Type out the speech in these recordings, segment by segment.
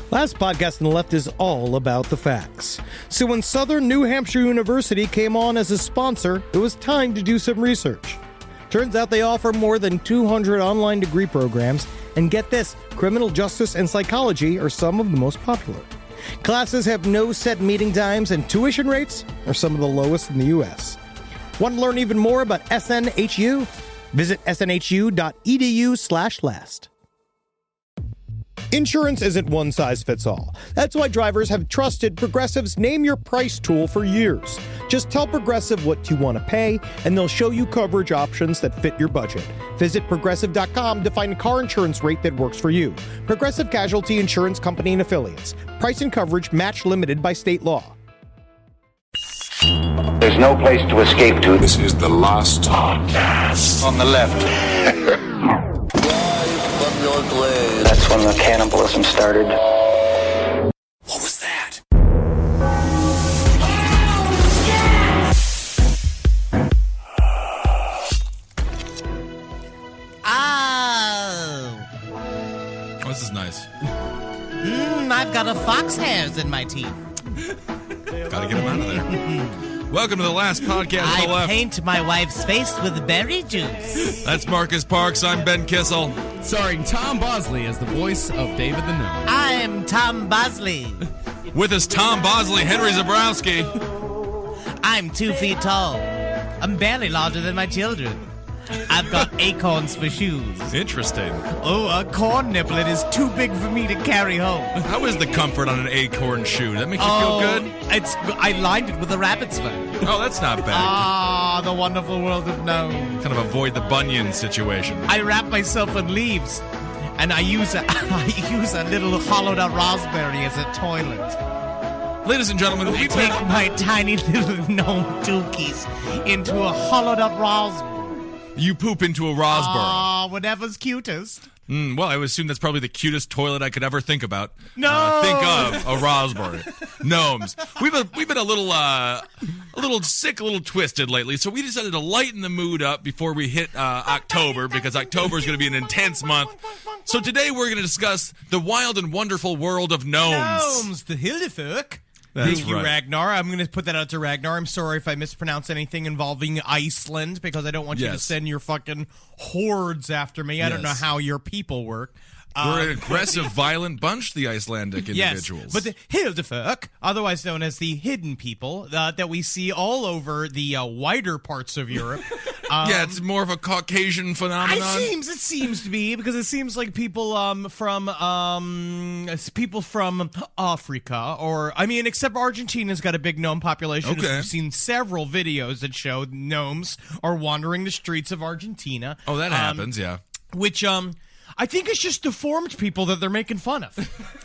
Last podcast on the left is all about the facts. So when Southern New Hampshire University came on as a sponsor, it was time to do some research. Turns out they offer more than 200 online degree programs, and get this, criminal justice and psychology are some of the most popular. Classes have no set meeting times, and tuition rates are some of the lowest in the U.S. Want to learn even more about SNHU? Visit snhu.edu/last. Insurance isn't one size fits all. That's why drivers have trusted Progressive's Name Your Price tool for years. Just tell Progressive what you want to pay, and they'll show you coverage options that fit your budget. Visit Progressive.com to find a car insurance rate that works for you. Progressive Casualty Insurance Company and Affiliates. Price and coverage match limited by state law. There's no place to escape to. This is the last podcast On the left. That's when the cannibalism started. What was that? Oh, this is nice. I've got a fox hairs in my teeth. Gotta get him out of there. Welcome to the last podcast on the I left. paint my wife's face with berry juice. That's Marcus Parks. I'm Ben Kissel. Starring Tom Bosley as the voice of David the Gnome. I'm Tom Bosley. With us, Tom Bosley, Henry Zabrowski. I'm 2 feet tall. I'm barely larger than my children. I've got acorns for shoes. Interesting. Oh, a corn niblet is too big for me to carry home. How is the comfort on an acorn shoe? That makes you feel good? I lined it with a rabbit's fur. Oh, that's not bad. Ah, the wonderful world of Gnomes. Kind of avoid the bunion situation. I wrap myself in leaves, and I use a little hollowed out raspberry as a toilet. Ladies and gentlemen, I take my tiny little gnome dookies into a hollowed out raspberry. you poop into a raspberry. Whatever's cutest. Well, I would assume that's probably the cutest toilet I could ever think about. No! Think of a raspberry. Gnomes. We've been a little sick, a little twisted lately, so we decided to lighten the mood up before we hit October, because October is going to be an intense month. So today we're going to discuss the wild and wonderful world of gnomes. Gnomes, the Hildefolk. That's Thank you, right. Ragnar. I'm going to put that out to Ragnar. I'm sorry if I mispronounce anything involving Iceland, because I don't want you to Yes. send your fucking hordes after me. I don't know Yes. how your people work. We're an aggressive, violent bunch, the Icelandic individuals. Yes, but the Hildefolk, otherwise known as the hidden people, that we see all over the wider parts of Europe. Yeah, it's more of a Caucasian phenomenon. It seems to be, because it seems like people from Africa, or I mean, except Argentina's got a big gnome population. Okay. We've seen several videos that show gnomes are wandering the streets of Argentina. Oh, that happens, yeah. Which I think it's just deformed people that they're making fun of.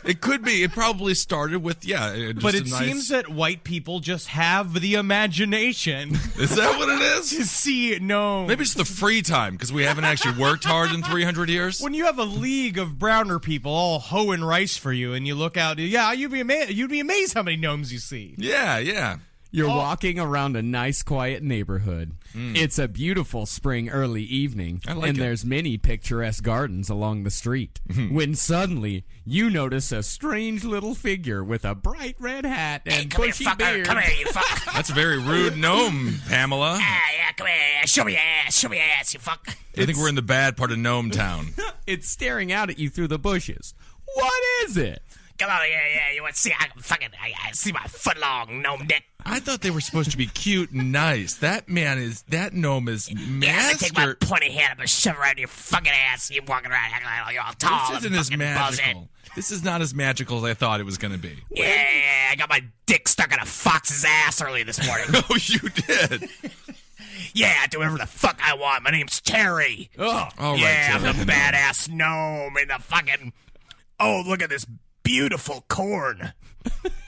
It could be. It probably started with, just But it a nice... seems that white people just have the imagination Is that what it is? to see gnomes. Maybe it's the free time, because we haven't actually worked hard in 300 years. When you have a league of browner people all hoeing rice for you, and you look out, you'd be amazed how many gnomes you see. Yeah. You're walking around a nice, quiet neighborhood. It's a beautiful spring early evening, I like and it. there's many picturesque gardens along the street. When suddenly, you notice a strange little figure with a bright red hat and bushy beard. Come here, you fuck. That's a very rude gnome, Pamela. Yeah, come here. Show me your ass, you fuck. I think we're in the bad part of Gnome Town. It's staring out at you through the bushes. What is it? Come on, you want to see? I see my foot-long gnome dick. I thought they were supposed to be cute and nice. That gnome is I take my master. pointy hand and shove it right in your fucking ass, and you're walking around acting like you're all tall This and isn't as fucking magical. buzzing. This is not as magical as I thought it was going to be. Yeah, I got my dick stuck in a fox's ass early this morning. Oh, you did. Yeah, I do whatever the fuck I want. My name's Terry. Oh, all right. Yeah, I'm Terry. the badass gnome in the fucking... Oh, look at this beautiful corn.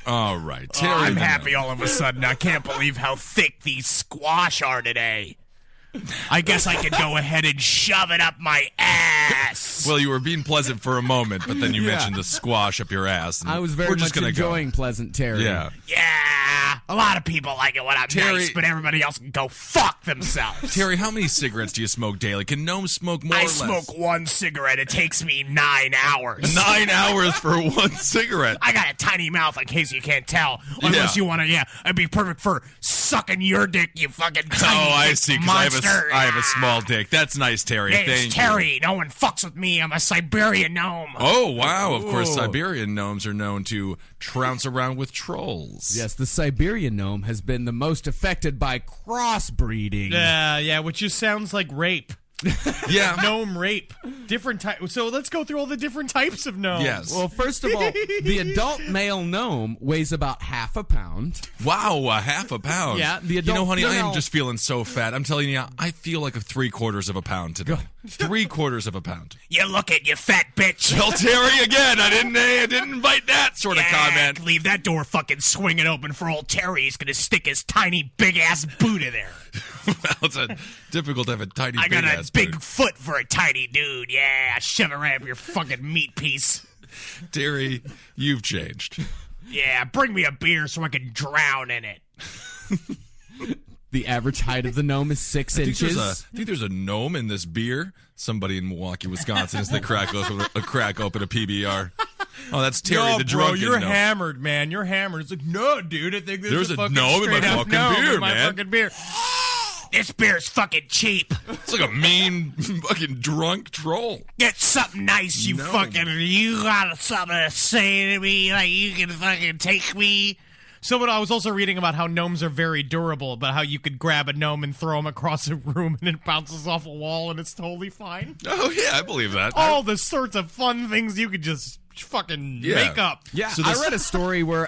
All right. Terry I'm the happy gnome. all of a sudden. I can't believe how thick these squash are today. I guess I could go ahead and shove it up my ass. Well, you were being pleasant for a moment, but then you Yeah. mentioned the squash up your ass. And I was very we're just much gonna enjoying Pleasant Terry. Go. Yeah. Yeah, Yeah, a lot of people like it when I'm Terry- nice, but everybody else can go fuck themselves. Terry, how many cigarettes do you smoke daily? Can gnomes smoke more or I less? smoke one cigarette. It takes me 9 hours. 9 hours for one cigarette. I got a tiny mouth, in case you can't tell. Unless you want to, it'd be perfect for sucking your dick, you fucking tiny I dick see, monster. because I have a small dick. That's nice, Terry. It's Thank you. Terry. No one fucks with me. I'm a Siberian gnome. Oh, wow. Of course, Siberian gnomes are known to trounce around with trolls. Yes, the Siberian gnome has been the most affected by crossbreeding. Yeah, which just sounds like rape. Yeah. Gnome rape. Different type. So let's go through all the different types of gnomes. Yes. Well, first of all, the adult male gnome weighs about half a pound. Wow, a half a pound. Yeah, the You know, adult honey, I am female- just feeling so fat. I'm telling you, I feel like a 3/4 of a pound today. 3/4 of a pound. You look it, you fat bitch. Well, Terry, again, I didn't invite that sort of comment. Leave that door fucking swinging open for old Terry. He's gonna stick his tiny big ass boot in there. Well, it's difficult to have a tiny I got a big-ass big boot. foot for a tiny dude. Yeah, shove it right up your fucking meat piece. Terry, you've changed. Yeah, bring me a beer so I can drown in it. The average height of the gnome is 6 inches. I think there's a gnome in this beer. Somebody in Milwaukee, Wisconsin, as they crack open a PBR. Oh, that's Terry Yo, the bro, drunken you're gnome. hammered, man. You're hammered. It's like, no, dude. I think There's a a fucking gnome in my straight up fucking gnome beer, in my man. fucking beer. This beer's fucking cheap. It's like a mean fucking drunk troll. Get something nice, you No. you got something to say to me, like you can fucking take me. So, but I was also reading about how gnomes are very durable, about how you could grab a gnome and throw him across a room and it bounces off a wall and it's totally fine. Oh, yeah, I believe that. All the sorts of fun things you could just fucking Yeah. make up. Yeah, So I this- read a story where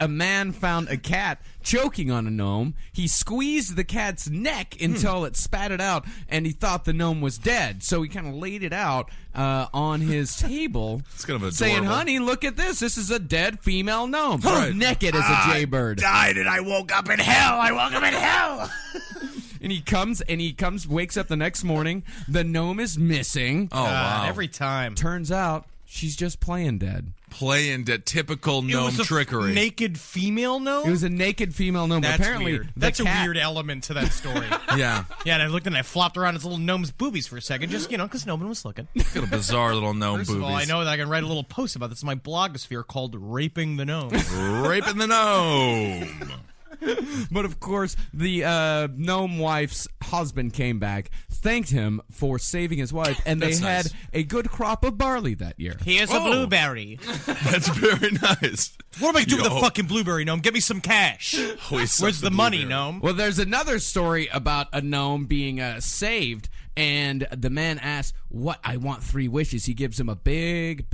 a man found a cat choking on a gnome. He squeezed the cat's neck until it spat it out, and he thought the gnome was dead. So he kind of laid it out on his table, It's kind of saying, adorable. "Honey, look at this. This is a dead female gnome, Right. naked as a jaybird." Died and I woke up in hell. I woke up in hell. And he comes, wakes up the next morning. The gnome is missing. Oh, wow. Every time. Turns out she's just playing dead. Playing that typical gnome It was a trickery. naked female gnome? It was a naked female gnome. That's Apparently, weird. the That's a cat- weird element to that story. Yeah. Yeah, and I looked and I flopped around his little gnome's boobies for a second, just, because no one was looking. Got a bizarre little gnome First boobies. of all, I know that I can write a little post about this in my blogosphere called Raping the Gnome. Raping the gnome. But of course, the gnome wife's husband came back, thanked him for saving his wife, and they That's had nice. a good crop of barley that year. Here's Oh. a blueberry. That's very nice. What am I doing with Yo. the fucking blueberry, gnome? Get me some cash. Always suck Where's the money, blueberry. gnome? Well, there's another story about a gnome being saved, and the man asks, "What? I want 3 wishes." He gives him a big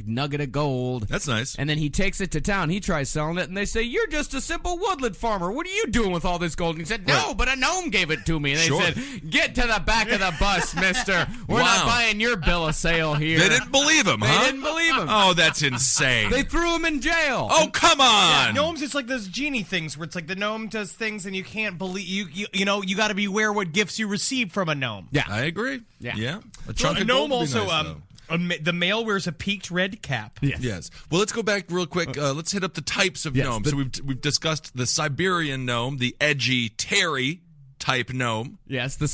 nugget of gold. That's nice. And then he takes it to town. He tries selling it, and they say, "You're just a simple woodland farmer. What are you doing with all this gold?" And he said, "No, but a gnome gave it to me." And they Sure. said, "Get to the back of the bus, mister. We're not Wow. buying your bill of sale here." They didn't believe him, They huh? didn't believe him. Oh, that's insane. They threw him in jail. Oh, come on. Gnomes, it's like those genie things where it's like the gnome does things and you can't believe you got to beware what gifts you receive from a gnome. Yeah. I agree. Yeah. A chunk A of gnome gold would be also, nice, though. the male wears a peaked red cap. Yeah. Yes. Well, let's go back real quick. Let's hit up the types of Yes, gnomes. So we've discussed the Siberian gnome, the edgy Terry type gnome. Yes, the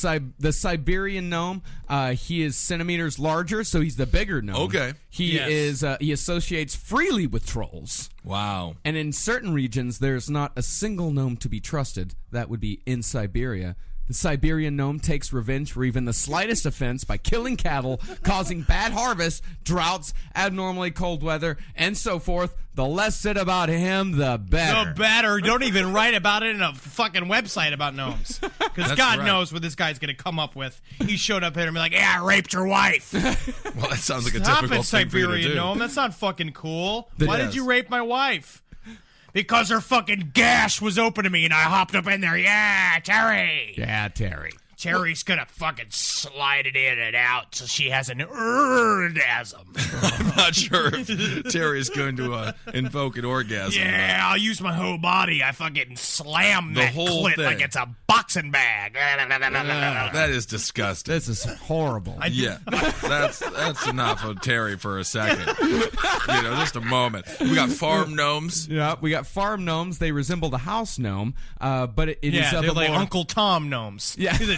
Siberian gnome. He is centimeters larger, so he's the bigger gnome. Okay. He Yes. is. He associates freely with trolls, Wow. and in certain regions, there's not a single gnome to be trusted. That would be in Siberia. The Siberian gnome takes revenge for even the slightest offense by killing cattle, causing bad harvests, droughts, abnormally cold weather, and so forth. The less said about him, the better. No better. Don't even write about it in a fucking website about gnomes. Because That's God right. knows what this guy's going to come up with. He showed up here and be like, yeah, I raped your wife. Well, that sounds like a Stop typical it, thing for you to Siberian do. gnome. That's not fucking cool. Why Yes. did you rape my wife? Because her fucking gash was open to me and I hopped up in there. Yeah, Terry. Yeah, Terry. Terry's gonna fucking slide it in and out so she has an orgasm. I'm not sure if Terry's going to invoke an orgasm. Yeah, I'll use my whole body. I fucking slam The that whole clit thing. like it's a boxing bag. That is disgusting. This is horrible. Yeah, that's enough of Terry for a second. Just a moment. We got farm gnomes. Yeah, we got farm gnomes. They resemble the house gnome, but it is Yeah, of they're a like more... Uncle Tom gnomes. Yeah. these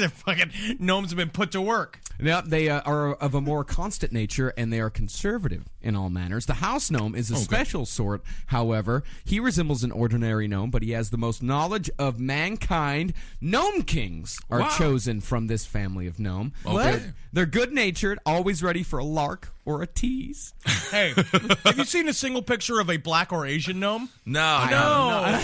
are fucking gnomes have been put to work. Yeah, they are of a more constant nature, and they are conservative in all manners. The house gnome is a special sort, however. He resembles an ordinary gnome, but he has the most knowledge of mankind. Gnome kings are chosen from this family of gnome. Okay. They're good-natured, always ready for a lark or a tease. Hey, have you seen a single picture of a black or Asian gnome? No.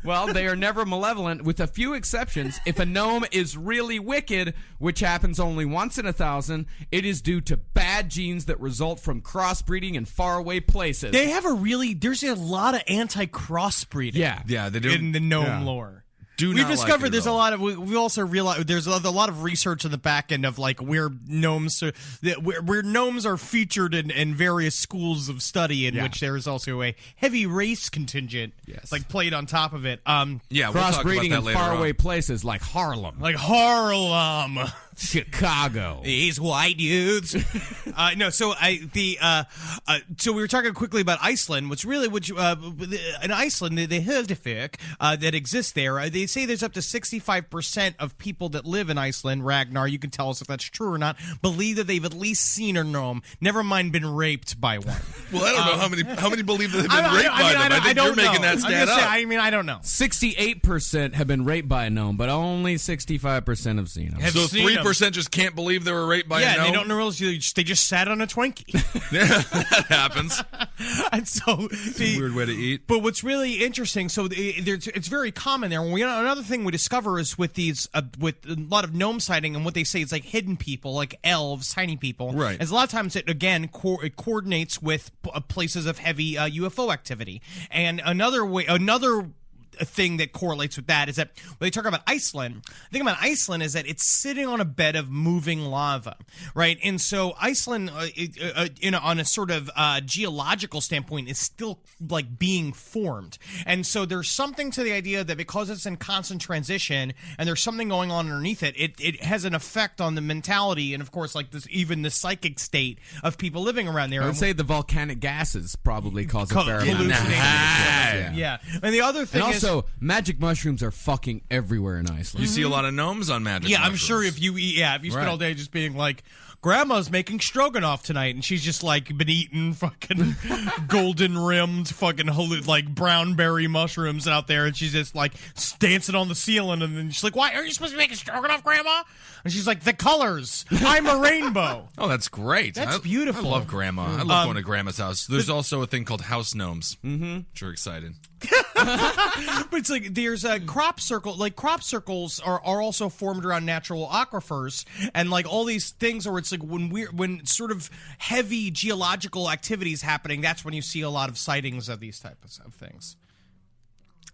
Well, they are never malevolent, with a few exceptions. If a gnome is really wicked, which happens only once in 1,000, it is due to bad genes that result from crossbreeding in faraway places. There's a lot of anti-crossbreeding. Yeah. They do. In the gnome lore. Do We've not like discovered it there's at a all. lot of. We also realized there's a lot of research in the back end of like where gnomes are featured in various schools of study, in which there is also a heavy race contingent, like played on top of it. Yeah, we'll talk about Crossbreeding that in later faraway on. places like Harlem, like Harlem. Chicago. These white dudes. So we were talking quickly about Iceland, in Iceland, the Hildefjörg that exists there, they say there's up to 65% of people that live in Iceland, Ragnar, you can tell us if that's true or not, believe that they've at least seen a gnome, never mind been raped by one. Well, I don't know how many believe that they've been raped by them. I think you're making that stat up. I don't know. 68% have been raped by a gnome, but only 65% have seen them. So seen 3% just can't believe they were raped by a Yeah, gnome? they don't realize they just sat on a Twinkie. Yeah, that happens. And so Weird way to eat. But what's really interesting, so it's very common there. Another thing we discover is with these, with a lot of gnome sighting, and what they say is like hidden people, like elves, tiny people. Right. As a lot of times it again it coordinates with places of heavy UFO activity. And another thing that correlates with that is that when they talk about Iceland, the thing about Iceland is that it's sitting on a bed of moving lava, right? And so Iceland, on a sort of geological standpoint, is still like being formed. And so there's something to the idea that because it's in constant transition and there's something going on underneath it, it has an effect on the mentality and of course like this, even the psychic state of people living around there. I would say the volcanic gases probably cause a fair amount of hallucinations. damage. Yeah. And the other thing And is, also, magic mushrooms are fucking everywhere in Iceland. You see a lot of gnomes on magic yeah, I'm mushrooms. sure if you spend Right. all day just being like, Grandma's making stroganoff tonight, and she's just like been eating fucking golden rimmed fucking like brown berry mushrooms out there, and she's just like dancing on the ceiling, and then she's like, "Why are you supposed to be making stroganoff, Grandma?" And she's like, "The colors. I'm a rainbow." Oh, that's great. That's beautiful. I love Grandma. I love going to Grandma's house. There's also a thing called house gnomes. Mm-hmm. Sure excited. But it's like there's a crop circle. Like crop circles are also formed around natural aquifers, and like all these things. Or it's like when sort of heavy geological activity is happening. That's when you see a lot of sightings of these types of things.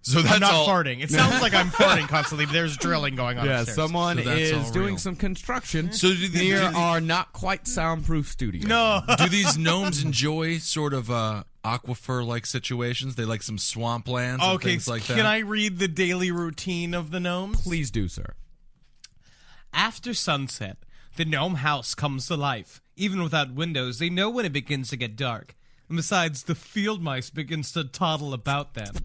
So that's I'm not all. farting. It sounds like I'm farting constantly, but there's drilling going on. Yeah, upstairs. someone So that's all is doing real. some construction So do near do the- our not quite soundproof studio. No. Do these gnomes enjoy sort of aquifer-like situations? They like some swamplands and Okay, things like that? can I read the daily routine of the gnomes? Please do, sir. After sunset, the gnome house comes to life. Even without windows, they know when it begins to get dark. And besides, the field mice begins to toddle about them.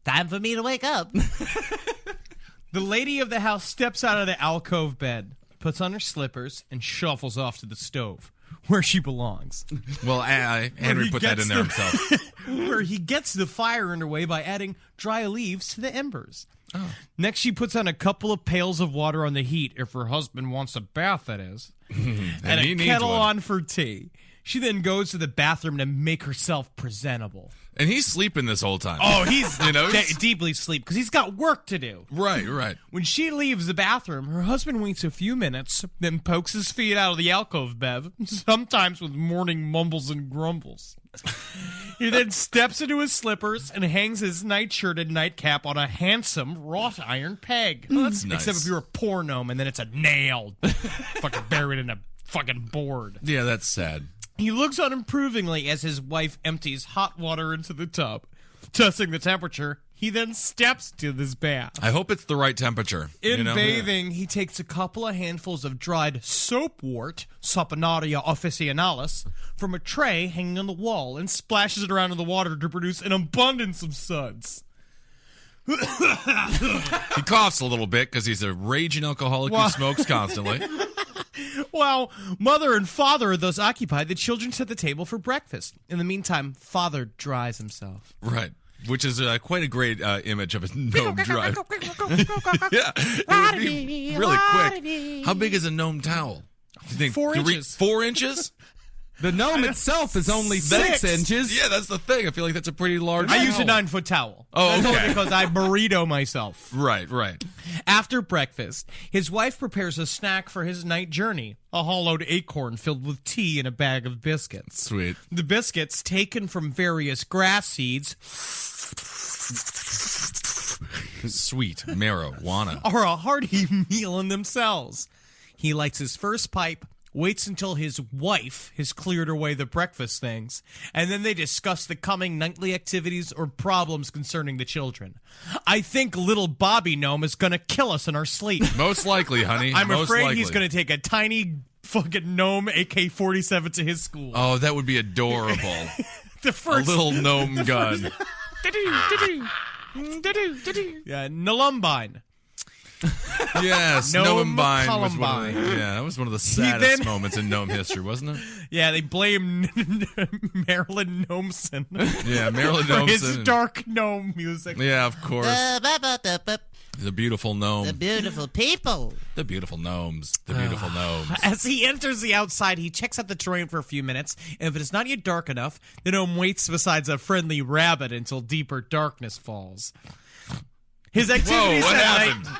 Time for me to wake up. The lady of the house steps out of the alcove bed, puts on her slippers, and shuffles off to the stove, where she belongs. Well, Henry put that in there himself. Where he gets the fire underway by adding dry leaves to the embers. Next, she puts on a couple of pails of water on the heat, if her husband wants a bath, that is, and he a needs kettle one. on for tea. She then goes to the bathroom to make herself presentable. And he's sleeping this whole time. Oh, he's he's- deeply asleep because he's got work to do. Right. When she leaves the bathroom, her husband waits a few minutes, then pokes his feet out of the alcove bed, sometimes with morning mumbles and grumbles. He then steps into his slippers and hangs his nightshirt and nightcap on a handsome wrought iron peg. That's nice. Except if you're a poor gnome and then it's a nail fucking buried in a fucking board. Yeah, that's sad. He looks on approvingly as his wife empties hot water into the tub. Testing the temperature, he then steps to this bath. I hope it's the right temperature. In bathing, he takes a couple of handfuls of dried soapwort, Saponaria officinalis, from a tray hanging on the wall and splashes it around in the water to produce an abundance of suds. He coughs a little bit because he's a raging alcoholic who smokes constantly. While mother and father are thus occupied, the children set the table for breakfast. In the meantime, father dries himself. Right. Which is quite a great image of a gnome drive. Yeah. It would be really quick. How big is a gnome towel? Do you think 4 inches. 4 inches? The gnome itself is only 6 inches. Yeah, that's the thing. I feel like that's a pretty large I use a towel. 9-foot towel. Oh, That's okay. only because I burrito myself. Right. After breakfast, his wife prepares a snack for his night journey, a hollowed acorn filled with tea and a bag of biscuits. Sweet. The biscuits, taken from various grass seeds, Sweet marijuana. are a hearty meal in themselves. He lights his first pipe, waits until his wife has cleared away the breakfast things, and then they discuss the coming nightly activities or problems concerning the children. I think little Bobby Gnome is going to kill us in our sleep. Most likely, honey. I'm Most afraid likely. he's going to take a tiny fucking gnome AK-47 to his school. Oh, that would be adorable. The A first little gnome gun. yeah, Nolumbine. Yes, Gnome Columbine was one of Columbine. the, that was one of the saddest then- moments in gnome history, wasn't it? Yeah, they blame Marilyn Gnomeson Yeah, Marilyn for his Gnomeson. dark gnome music. Yeah, of course. The beautiful gnome. The beautiful people. The beautiful gnomes. The beautiful gnomes. As he enters the outside, he checks out the terrain for a few minutes, and if it is not yet dark enough, the gnome waits beside a friendly rabbit until deeper darkness falls. His Whoa, activities what at happened? night.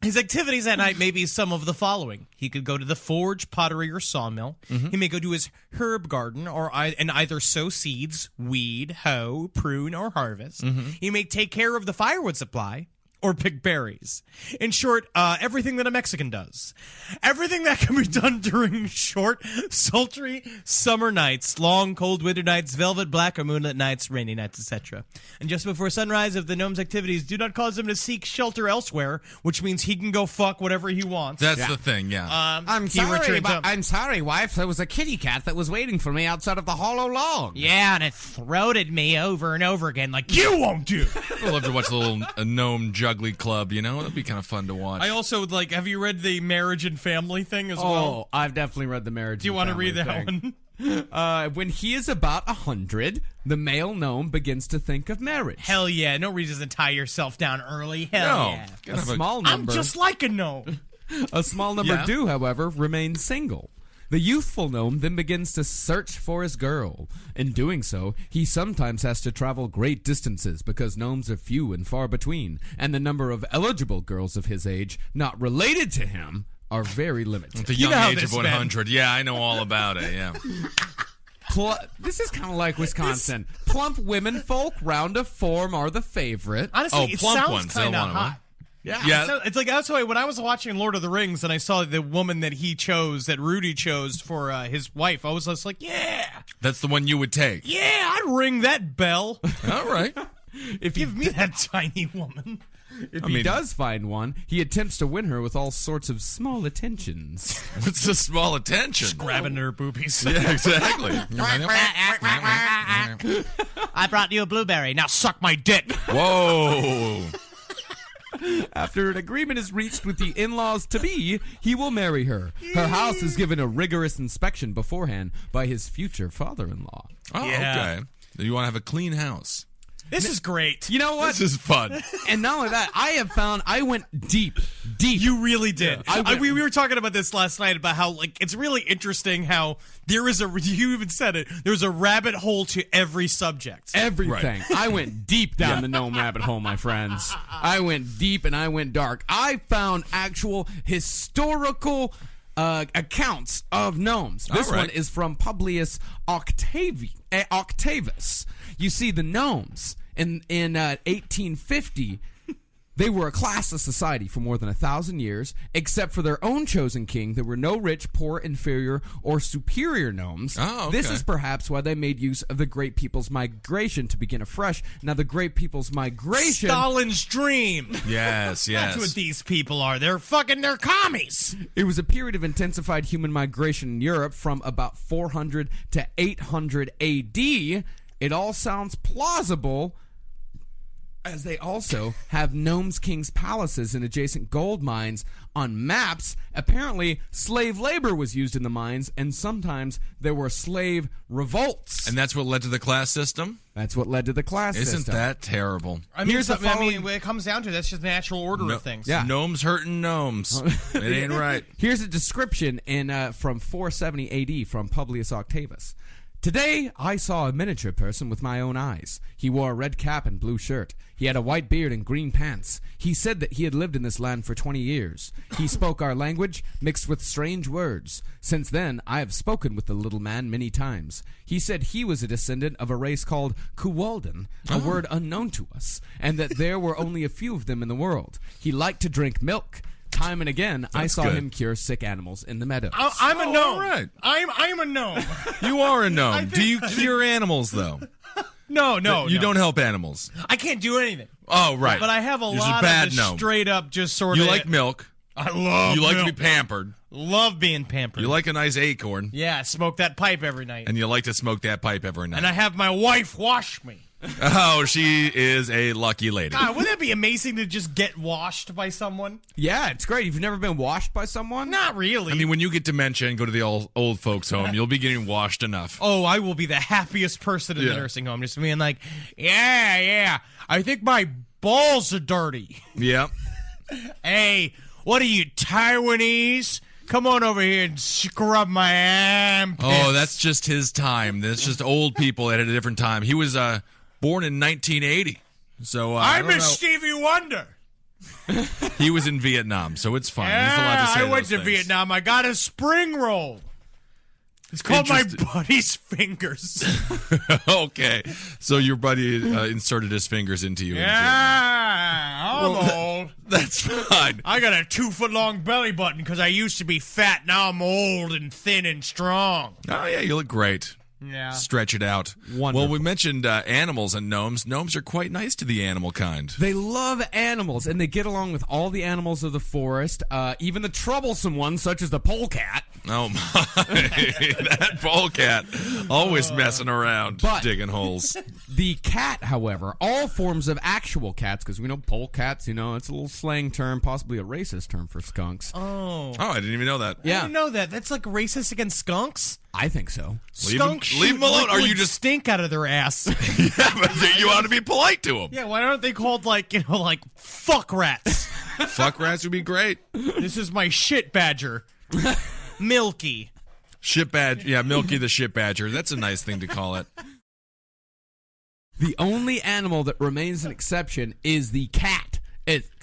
His activities at night may be some of the following. He could go to the forge, pottery, or sawmill. Mm-hmm. He may go to his herb garden and either sow seeds, weed, hoe, prune, or harvest. Mm-hmm. He may take care of the firewood supply or pick berries. In short, everything that a Mexican does. Everything that can be done during short, sultry summer nights, long, cold winter nights, velvet black or moonlit nights, rainy nights, etc. And just before sunrise, if the gnome's activities do not cause him to seek shelter elsewhere, which means he can go fuck whatever he wants. That's the thing, yeah. I'm he sorry, returns but home. I'm sorry, wife. There was a kitty cat that was waiting for me outside of the hollow log. Yeah, and it throated me over and over again like you won't do. I'd love to watch a gnome juggly club, you know? That'd be kind of fun to watch. I also, have you read the Marriage and Family thing as well? Oh, I've definitely read the marriage. Do you want to read that one? When he is about 100, the male gnome begins to think of marriage. Hell yeah, no reason to tie yourself down early. Hell No. yeah. A small I'm number. just like a gnome. A small number Yeah. do, however, remain single. The youthful gnome then begins to search for his girl. In doing so, he sometimes has to travel great distances because gnomes are few and far between, and the number of eligible girls of his age not related to him are very limited. the You young know how age of this been. 100. Yeah, I know all about it, yeah. This is kind of like Wisconsin. Plump women folk, round of form, are the favorite. Honestly, Oh, it plump sounds ones, they'll kind of want 'em, huh? hot. Yeah. So it's like that's why when I was watching Lord of the Rings and I saw the woman that Rudy chose for his wife, I was just like, yeah, That's the one you would take. yeah, I'd ring that bell. All right. Give me that tiny woman. If I he mean- does find one, he attempts to win her with all sorts of small attentions. It's a small attention. Grabbing her boobies. Yeah, exactly. I brought you a blueberry. Now suck my dick. Whoa. After an agreement is reached with the in-laws to be, he will marry her. Her house is given a rigorous inspection beforehand by his future father-in-law. Oh, Yeah. okay. You want to have a clean house. This is great. You know what? This is fun. And not only that, I went deep. You really did. I We were talking about this last night about how it's really interesting how there is you even said it. There's a rabbit hole to every subject. Everything. I went deep down the gnome rabbit hole, my friends. I went deep and I went dark. I found actual historical accounts of gnomes. This All right. one is from Publius Octavius. You see, the gnomes in 1850. They were a classless society for more than 1,000 years. Except for their own chosen king, there were no rich, poor, inferior, or superior gnomes. Oh, okay. This is perhaps why they made use of the Great People's Migration to begin afresh. Now, the Great People's Migration... Stalin's dream. Yes, That's what these people are. They're commies. It was a period of intensified human migration in Europe from about 400 to 800 AD. It all sounds plausible, as they also have gnomes' kings' palaces and adjacent gold mines on maps. Apparently, slave labor was used in the mines, and sometimes there were slave revolts. And that's what led to the class system? That's what led to the class Isn't system. that terrible? I mean, Here's the following- when it comes down to it, that's just the natural order of things. Yeah. Gnomes hurting gnomes. It ain't right. Here's a description from 470 AD from Publius Octavius. Today, I saw a miniature person with my own eyes. He wore a red cap and blue shirt. He had a white beard and green pants. He said that he had lived in this land for 20 years. He spoke our language, mixed with strange words. Since then, I have spoken with the little man many times. He said he was a descendant of a race called Kuwalden, a word unknown to us, and that there were only a few of them in the world. He liked to drink milk. Time and again, I saw good. him cure sick animals in the meadows. I'm a gnome. all right. I'm a gnome. You are a gnome. Do you cure animals, though? No, You don't help animals. I can't do anything. Oh, right. But I have a You're lot just a bad of the gnome. straight up just sort You of. like milk. I love You like to milk. be pampered. Love being pampered. You like a nice acorn. Yeah, smoke that pipe every night. And you like to smoke that pipe every night. And I have my wife wash me. Oh, she is a lucky lady. God, wouldn't that be amazing to just get washed by someone? Yeah, it's great. You've never been washed by someone? Not really. I mean, when you get dementia and go to the old folks' home, you'll be getting washed enough. Oh, I will be the happiest person in the Yeah. nursing home. Just being like, yeah, I think my balls are dirty. Yep. Hey, what are you, Taiwanese? Come on over here and scrub my armpits. Oh, that's just his time. That's just old people at a different time. He was born in 1980. So I I'm don't a know. Stevie Wonder. He was in Vietnam, so it's fine. He's allowed to Yeah, say I went those to things. Vietnam. I got a spring roll. It's called my Interesting. buddy's fingers. Okay, so your buddy inserted his fingers into you. in Vietnam. Yeah, I'm old. That's fine. I got a 2-foot-long belly button because I used to be fat. Now I'm old and thin and strong. Oh yeah, you look great. Yeah. Stretch it out. Wonderful. Well, we mentioned animals and gnomes. Gnomes are quite nice to the animal kind. They love animals, and they get along with all the animals of the forest, even the troublesome ones, such as the polecat. Oh my, that polecat always messing around, But- digging holes. The cat, however, all forms of actual cats, because we know polecats, it's a little slang term, possibly a racist term for skunks. Oh, I didn't even know that. I didn't know that. That's like racist against skunks. I think so. Leave Skunks leave 'em shoot alone. Are you liquid just stink out of their ass? yeah, but you ought to be polite to them. Yeah, why aren't they called like fuck rats? Fuck rats would be great. This is my shit badger, Milky. Shit badger, yeah, Milky the shit badger. That's a nice thing to call it. The only animal that remains an exception is the cat,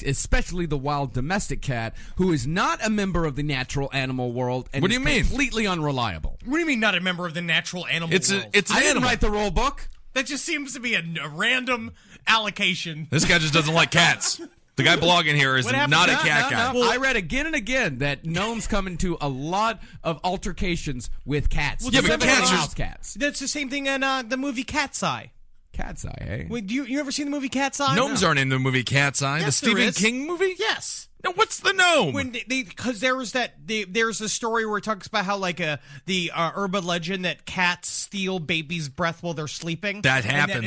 especially the wild domestic cat, who is not a member of the natural animal world and What do is you mean? completely unreliable. What do you mean not a member of the natural animal It's world? an I didn't animal. write the rule book. That just seems to be a random allocation. This guy just doesn't like cats. The guy blogging here is What happened? not a No, cat no, guy. no. Well- I read again and again that gnomes come into a lot of altercations with cats. Yeah, but Specifically cats are- house cats. That's the same thing in the movie Cat's Eye. Cat's eye, eh? Wait, you ever seen the movie Cat's Eye? Gnomes aren't in the movie Cat's Eye, the Yes, there Stephen is. King movie. Yes. No, what's the gnome? When because there was there's a story where it talks about how like the urban legend that cats steal babies' breath while they're sleeping. That And happens.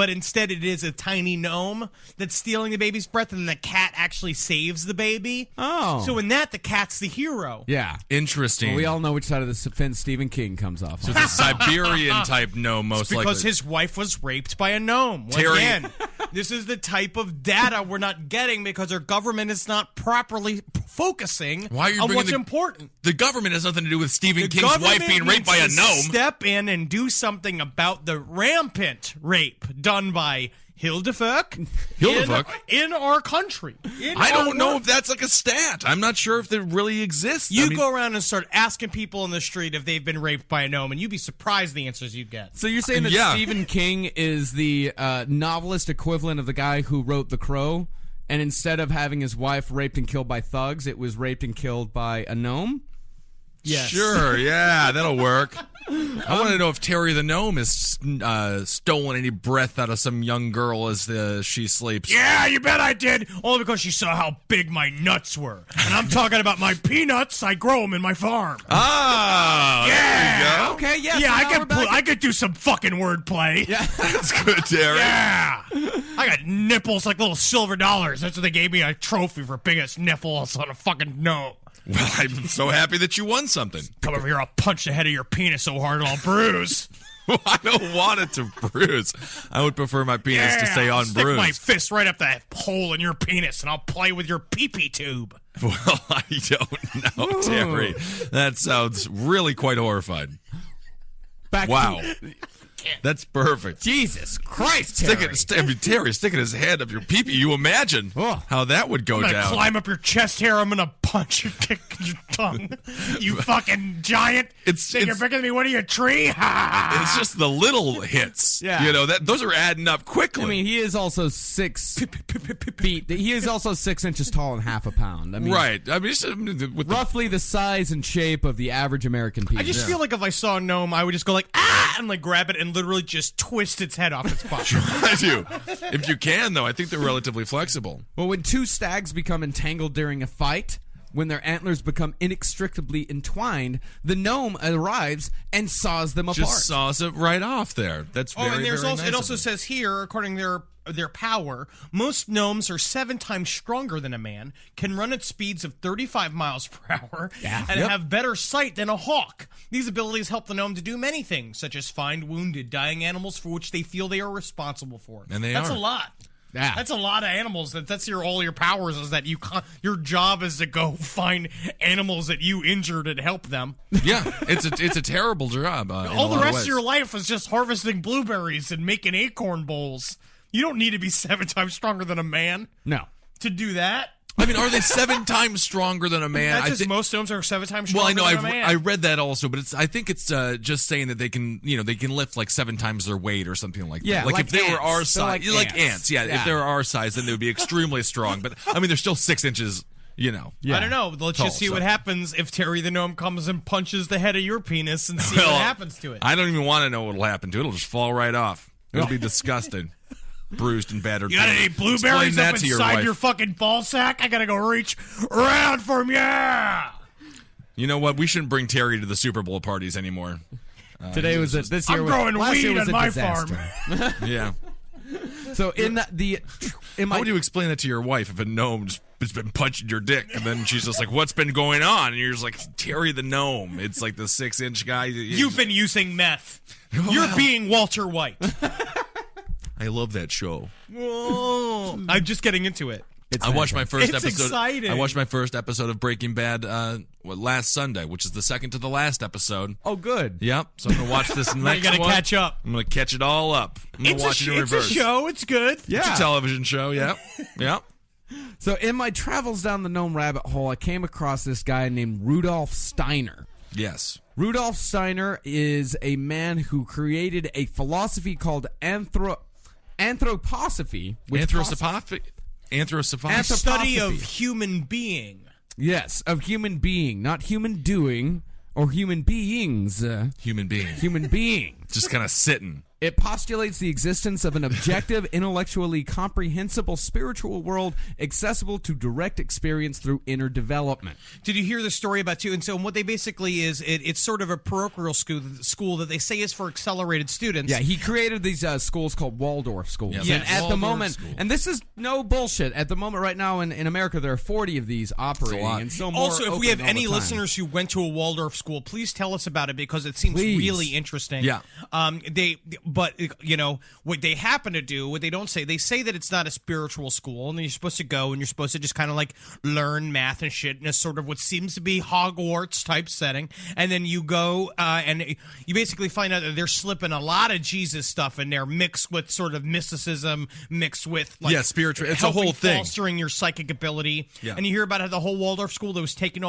instead it is a tiny gnome that's stealing the baby's breath, and the cat actually saves the baby. Oh. So in that, the cat's the hero. Yeah. Interesting. Well, we all know which side of the fence Stephen King comes off. So it's a Siberian type gnome, most likely. Because his wife was raped by a gnome. Terry- Again, this is the type of data we're not getting because our government is not properly focusing Why are you on bringing what's the- important. The government has nothing to do with Stephen The King's wife government being raped by a needs to gnome. Step in and do something about the rampant rape done by Hildefuck in our country. I don't know if that's like a stat. I'm not sure if it really exists. You go around and start asking people in the street if they've been raped by a gnome, and you'd be surprised the answers you'd get. So you're saying that Stephen King is the novelist equivalent of the guy who wrote The Crow, and instead of having his wife raped and killed by thugs, it was raped and killed by a gnome? Yes. Sure, yeah, that'll work. I want to know if Terry the Gnome has stolen any breath out of some young girl as she sleeps. Yeah, you bet I did. Only because she saw how big my nuts were. And I'm talking about my peanuts. I grow them in my farm. Ah, yeah. There you go. Okay, yeah. Yeah, so I could do some fucking wordplay. Yeah, that's good, Terry. Yeah. I got nipples like little silver dollars. That's what they gave me a trophy for biggest nipples on a fucking gnome. Well, I'm so happy that you won something. Come over here, I'll punch the head of your penis so hard it'll bruise. I don't want it to bruise. I would prefer my penis to stay I'll unbruised. stick my fist right up that hole in your penis, and I'll play with your pee-pee tube. Well, I don't know, Terry. That sounds really quite horrifying. Wow. That's perfect. Jesus Christ, Terry. Terry sticking his head up your pee-pee. You imagine how that would go I'm gonna down. climb up your chest hair. I'm gonna punch your dick in your tongue. You fucking giant. Think you're bigger than me? What are you, a tree? It's just the little hits. Yeah. You know, those are adding up quickly. I mean, he is also 6 feet. He is also 6 inches tall and half a pound. I mean, right. I mean, with roughly the size and shape of the average American penis. I just feel like if I saw a gnome, I would just go like, ah, and like grab it and literally just twist its head off its butt. I do. If you can, though, I think they're relatively flexible. Well, when two stags become entangled during a fight, when their antlers become inextricably entwined, the gnome arrives and saws them apart. Just saws it right off there. That's very, and there's very also nice it also of them. says here, according to their power, most gnomes are 7 times stronger than a man, can run at speeds of 35 miles per hour, and have better sight than a hawk. These abilities help the gnome to do many things, such as find wounded, dying animals for which they feel they are responsible for. And That's a lot. Yeah. That's a lot of animals. That's all your powers is that your job is to go find animals that you injured and help them. Yeah, it's a terrible job. All the rest of your life is just harvesting blueberries and making acorn bowls. You don't need to be 7 times stronger than a man. No. To do that. I mean, are they 7 times stronger than a man? That's just most gnomes are 7 times stronger well, I know than a man. I read that also, but I think it's just saying that they can lift like 7 times their weight or something like that. Yeah, like if they were our ants. size, They're like ants. Yeah, if they were our size, then they would be extremely strong. But I mean, they're still 6 inches. You know. I don't know. Let's just see what happens if Terry the Gnome comes and punches the head of your penis and see what happens to it. I don't even want to know what will happen to it. It'll just fall right off. It'll be disgusting. Bruised and battered. You got any blueberries up inside your fucking ball sack? I gotta go reach around for him. Yeah. You know what? We shouldn't bring Terry to the Super Bowl parties anymore. This year. I'm growing last year weed was on a my disaster. farm. Yeah. So how would you explain that to your wife if a gnome just has been punching your dick and then she's just like, "What's been going on?" And you're just like, "Terry the Gnome." It's like the 6-inch guy. You've been using meth. You're being Walter White. I love that show. Whoa. I'm just getting into it. I watched my first episode. Exciting. I watched my first episode of Breaking Bad last Sunday, which is the second to the last episode. Oh, good. Yep. So I'm gonna watch this next Now you gotta one. catch up. I'm gonna catch it all up. I'm gonna watch it in reverse. It's a show. It's good. Yeah. It's a television show. Yep. Yep. So in my travels down the gnome rabbit hole, I came across this guy named Rudolf Steiner. Yes. Rudolf Steiner is a man who created a philosophy called anthroposophy. Anthroposophy. Study of human being. Yes, of human being, not human doing or human beings. Human being. Human being. Just kind of sitting. It postulates the existence of an objective, intellectually comprehensible spiritual world accessible to direct experience through inner development. Did you hear the story about too? And so what they basically is, it's sort of a parochial school that they say is for accelerated students. Yeah, he created these schools called Waldorf schools. Yeah, And at the Waldorf moment, school. and this is no bullshit, at the moment right now in America there are 40 of these operating. lot. And so more Also, if we have open all any the time. listeners who went to a Waldorf school, please tell us about it because it seems Please. really interesting. Yeah. but what they happen to do, what they don't say, they say that it's not a spiritual school, and then you're supposed to go and you're supposed to just kind of like learn math and shit in a sort of what seems to be Hogwarts type setting, and then you go and you basically find out that they're slipping a lot of Jesus stuff in there, mixed with sort of mysticism, mixed with like spiritual. It's a whole thing, fostering your psychic ability. Yeah. And you hear about how the whole Waldorf school that was taken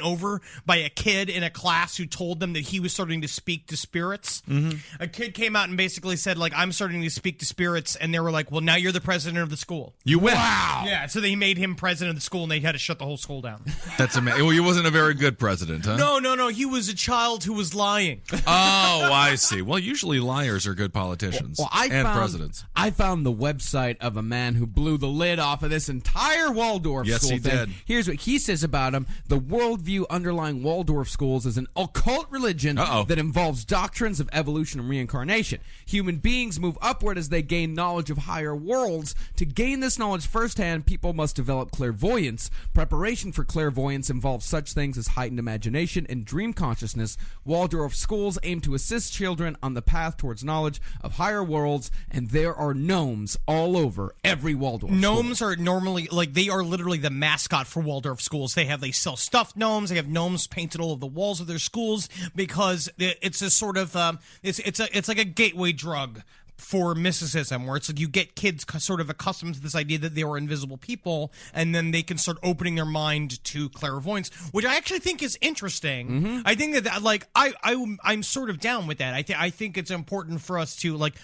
over by a kid in a class who told them that he was starting to speak to spirits. Mm-hmm. A kid came out and basically said, like, I'm starting to speak to spirits, and they were like, well, now you're the president of the school. You win. Wow. Yeah, so they made him president of the school, and they had to shut the whole school down. That's amazing. Well, he wasn't a very good president, huh? No. He was a child who was lying. Oh, I see. Well, usually liars are good politicians and presidents. I found the website of a man who blew the lid off of this entire Waldorf school thing. Yes, he did. Here's what he says about him. The worldview underlying Waldorf schools is an occult religion that involves doctrines of evolution and reincarnation. Human beings move upward as they gain knowledge of higher worlds. To gain this knowledge firsthand, people must develop clairvoyance. Preparation for clairvoyance involves such things as heightened imagination and dream consciousness. Waldorf schools aim to assist children on the path towards knowledge of higher worlds, and there are gnomes all over every Waldorf Gnomes school. are normally, like, they are literally the mascot for Waldorf schools. They sell stuffed gnomes. They have gnomes painted all over the walls of their schools because it's a sort of it's like a gateway drug for mysticism, where it's like you get kids sort of accustomed to this idea that they are invisible people, and then they can start opening their mind to clairvoyance, which I actually think is interesting. Mm-hmm. I think that like I'm sort of down with that. I think it's important for us to, like,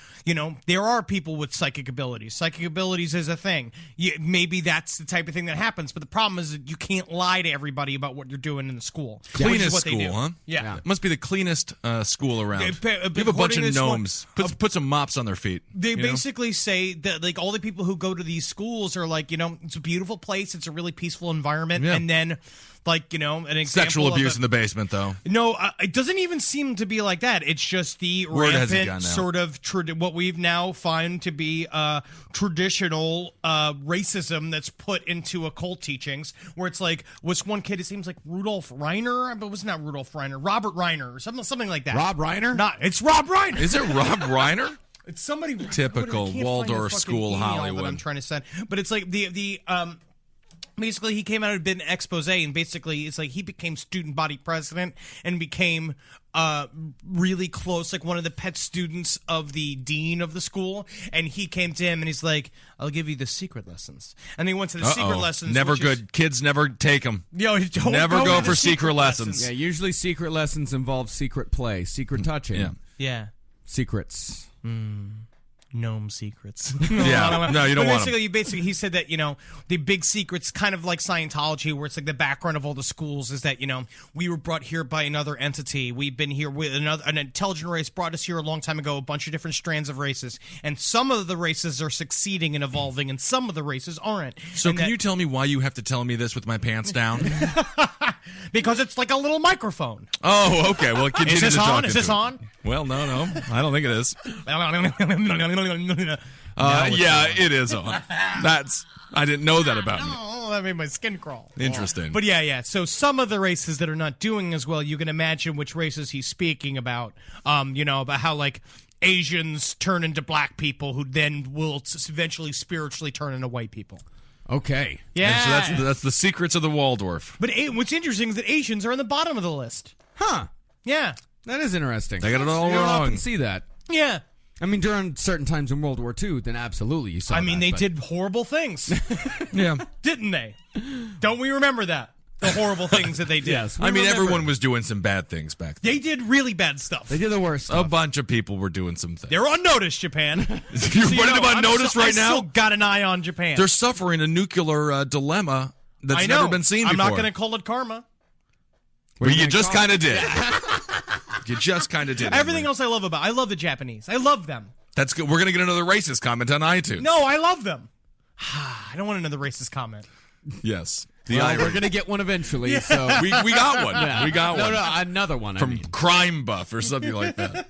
there are people with psychic abilities. Psychic abilities is a thing. Maybe that's the type of thing that happens, but the problem is that you can't lie to everybody about what you're doing in the school. Cleanest what school, huh? Yeah. It must be the cleanest school around. You have a bunch According of to gnomes. Put some mops on their feet. They basically say that, like, all the people who go to these schools are like, it's a beautiful place, it's a really peaceful environment, and then, like, an example sexual abuse in the basement, though. No, it doesn't even seem to be like that. It's just the rampant sort of what we've now found to be traditional racism that's put into occult teachings, where it's like, what's one kid, it seems like Rudolph Reiner, but it was not Rudolph Reiner, Robert Reiner, or something like that. Rob Reiner? It's Rob Reiner. Is it Rob Reiner? It's somebody typical Waldorf school Hollywood. That I'm trying to send, but it's like the basically he came out and did an expose, and basically it's like he became student body president and became really close, like one of the pet students of the dean of the school, and he came to him and he's like, I'll give you the secret lessons, and they went to the secret lessons. Never good. Kids never take them. Don't never go for secret lessons. Yeah, usually secret lessons involve secret play, secret touching. Yeah. Secrets. Gnome secrets. Yeah, no, you don't want them. Basically, he said that, the big secrets, kind of like Scientology, where it's like the background of all the schools is that, we were brought here by another entity. We've been here with an intelligent race brought us here a long time ago, a bunch of different strands of races. And some of the races are succeeding and evolving, and some of the races aren't. So can you tell me why you have to tell me this with my pants down? Because it's like a little microphone. Oh, okay. Well, continue Is this to on? talk Is this on? Well, no. I don't think it is. Yeah, it is on. I didn't know that about me. Oh, that made my skin crawl. Interesting. But yeah. So some of the races that are not doing as well, you can imagine which races he's speaking about. About how, like, Asians turn into black people who then will eventually spiritually turn into white people. Okay. Yeah. And so that's the secrets of the Waldorf. But what's interesting is that Asians are on the bottom of the list. Huh. Yeah. That is interesting. They got it all you don't wrong. often see that. Yeah. I mean, during certain times in World War II, then absolutely you saw they did horrible things. Yeah. Didn't they? Don't we remember that? The horrible things that they did. Yes. Everyone was doing some bad things back then. They did really bad stuff. They did the worst stuff. A bunch of people were doing some things. They're on notice, Japan. You're putting them on notice right now? I still got an eye on Japan. They're suffering a nuclear dilemma that's never been seen before. I'm not going to call it karma. But you just kind of did. You just kind of did. Everything else I love the Japanese. I love them. That's good. We're going to get another racist comment on iTunes. No, I love them. I don't want another racist comment. Yes. We're going to get one eventually. Yeah. So we got one. Yeah. We got one. No, another one. From Crime Buff or something like that.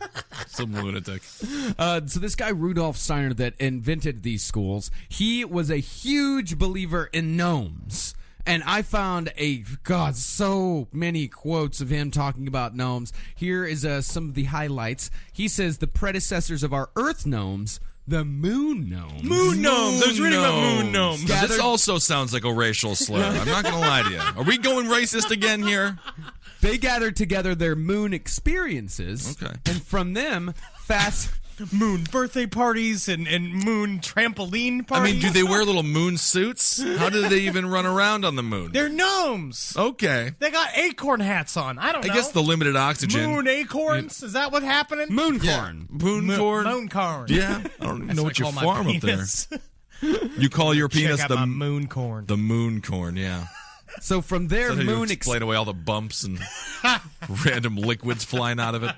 Some lunatic. So this guy, Rudolf Steiner, that invented these schools, he was a huge believer in gnomes. And I found so many quotes of him talking about gnomes. Here is some of the highlights. He says the predecessors of our Earth gnomes, the moon gnomes. Moon gnomes. I was reading about moon gnomes. This also sounds like a racial slur. I'm not going to lie to you. Are we going racist again here? They gathered together their moon experiences. Okay. And from them, moon birthday parties and moon trampoline I parties. mean, do they wear little moon suits? How do they even run around on the moon? They're gnomes. Okay. They got acorn hats on. I don't know. I guess the limited oxygen. Moon acorns? Is that what's happening? mooncorn. Moon corn? Moon corn. Yeah. I don't even know what you I call my farm up there. penis. You call your penis Check out my moon corn. the moon corn, yeah. So from their moon explain away all the bumps and random liquids flying out of it.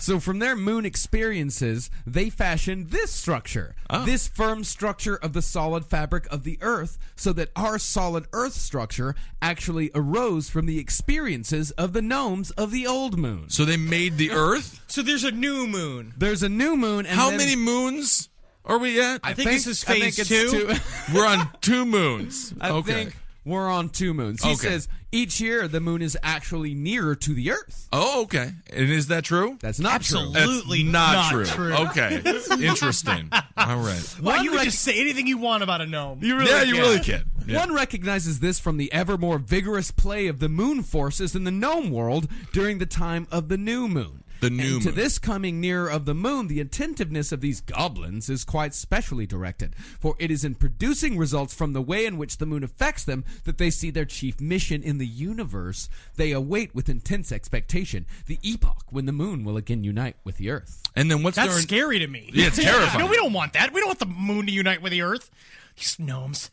So from their moon experiences, they fashioned this structure, this firm structure of the solid fabric of the Earth, so that our solid Earth structure actually arose from the experiences of the gnomes of the old moon. So they made the Earth? So there's a new moon. There's a new moon. And How then- many moons are we at? I think this is phase it's 2. We're on 2 moons. I think we're on 2 moons. He Okay. says each year the moon is actually nearer to the Earth. Oh, okay. And is that true? That's not Absolutely. true. Absolutely Not not true. true. Okay. Interesting. All right. Well, you can just say anything you want about a gnome. You really can. Yeah. One recognizes this from the ever more vigorous play of the moon forces in the gnome world during the time of the new moon. The new And to moon. this coming nearer of the moon, the attentiveness of these goblins is quite specially directed, for it is in producing results from the way in which the moon affects them that they see their chief mission in the universe. They await with intense expectation the epoch when the moon will again unite with the Earth. And then what's That's their... scary to me. Yeah, it's terrifying. No, we don't want that. We don't want the moon to unite with the Earth. These gnomes,